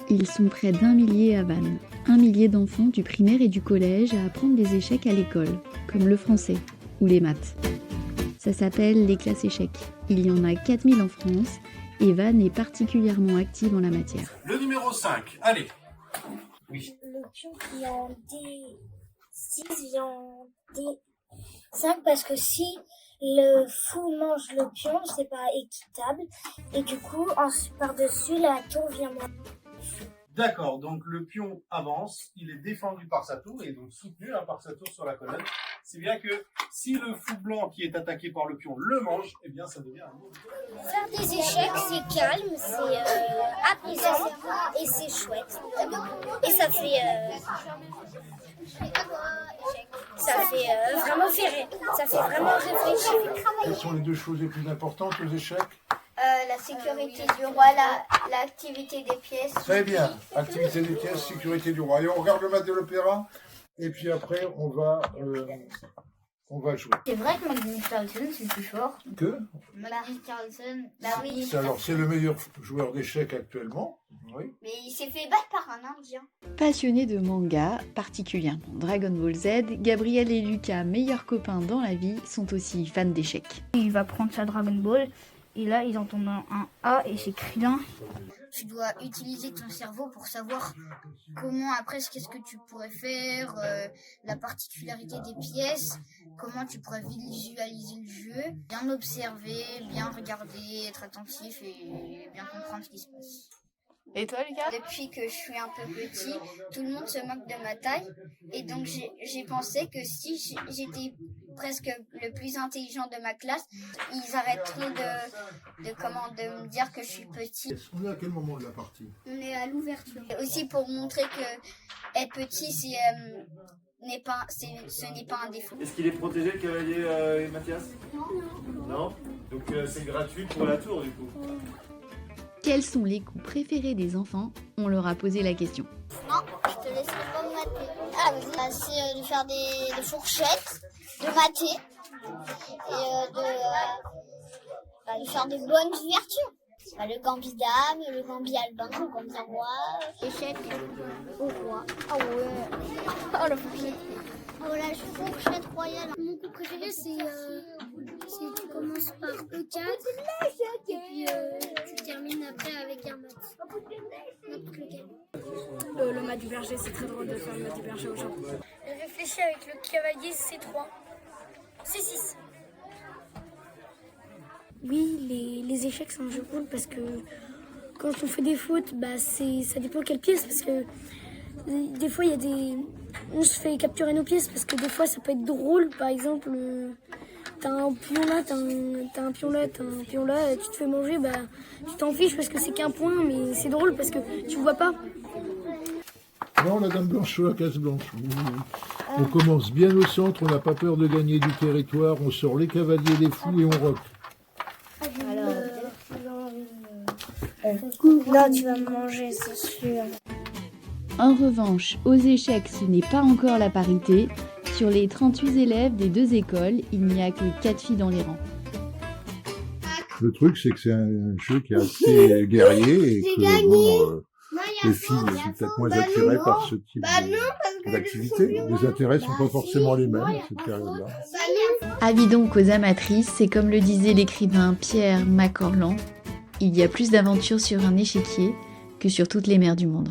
Ils sont près d'1 millier à Vannes. 1 millier d'enfants du primaire et du collège à apprendre des échecs à l'école, comme le français ou les maths. Ça s'appelle les classes échecs. Il y en a 4000 en France et Vannes est particulièrement active en la matière. Le numéro 5, allez. Oui. Le pion qui est en D6 vient en D5 parce que si le fou mange le pion, c'est pas équitable. Et du coup, par-dessus, la tour vient moins. D'accord, donc le pion avance, il est défendu par sa tour et donc soutenu par sa tour sur la colonne. C'est bien que si le fou blanc qui est attaqué par le pion le mange, eh bien ça devient un mot. Faire des échecs, c'est calme, c'est apaisant et c'est chouette. Et ça fait vraiment ça fait vraiment réfléchir. Quelles sont les deux choses les plus importantes aux échecs? La sécurité du roi, l'activité des pièces. Très bien. Activité des pièces, sécurité du roi. Et on regarde le match de l'opéra. Et puis après, on va jouer. C'est vrai que Magnus Carlsen, c'est le plus fort. Que Magnus Carlsen, bah oui. Alors, c'est le meilleur joueur d'échecs actuellement. Oui. Mais il s'est fait battre par un Indien. Passionnés de manga, particulièrement Dragon Ball Z, Gabriel et Lucas, meilleurs copains dans la vie, sont aussi fans d'échecs. Il va prendre sa Dragon Ball. Et là, ils entendent un A et c'est Krillin. Tu dois utiliser ton cerveau pour savoir comment, après, qu'est-ce que tu pourrais faire, la particularité des pièces, comment tu pourrais visualiser le jeu, bien observer, bien regarder, être attentif et bien comprendre ce qui se passe. Et toi, Lucas? Depuis que je suis un peu petit, tout le monde se moque de ma taille. Et donc, j'ai pensé que si j'étais presque le plus intelligent de ma classe, ils arrêteraient de me dire que je suis petit. On est à quel moment de la partie? On est à l'ouverture. Et aussi pour montrer que être petit, ce n'est pas un défaut. Est-ce qu'il est protégé, le cavalier Mathias? Non. Donc c'est gratuit pour la tour, du coup. Quels sont les coups préférés des enfants? On leur a posé la question. Non, je te laisserai pas me mater. Ah, vas-y. C'est de faire des fourchettes, de mater et de faire des bonnes ouvertures. Le gambit dame, le gambit albin, le gambit roi, l'échec au roi. Ah ouais. Oh la fourchette. Oh la fourchette royale. Mon coup préféré c'est tu commences par E4 et puis tu termines après avec un mat. N'importe lequel. Le mat du berger, c'est très drôle de faire le mat du berger aux gens. J'ai réfléchi avec le cavalier C3. C6. Oui, les échecs c'est un jeu cool parce que quand on fait des fautes, bah ça dépend quelle pièce parce que des fois on se fait capturer nos pièces parce que des fois ça peut être drôle. Par exemple, t'as un pion là, t'as un pion là, t'as un pion là, tu te fais manger, bah tu t'en fiches parce que c'est qu'un point, mais c'est drôle parce que tu vois pas. Non, la dame blanche sur la case blanche. On commence bien au centre, on n'a pas peur de gagner du territoire, on sort les cavaliers, les fous et on rock. Non, tu vas me manger, c'est sûr. En revanche, aux échecs, ce n'est pas encore la parité. Sur les 38 élèves des deux écoles, il n'y a que 4 filles dans les rangs. Le truc, c'est que c'est un jeu qui est assez guerrier et que les filles sont peut-être moins attirées par ce type d'activité. Les intérêts sont pas forcément les mêmes à cette période-là. Avis donc aux amatrices, c'est comme le disait l'écrivain Pierre Macorlan, il y a plus d'aventures sur un échiquier que sur toutes les mers du monde.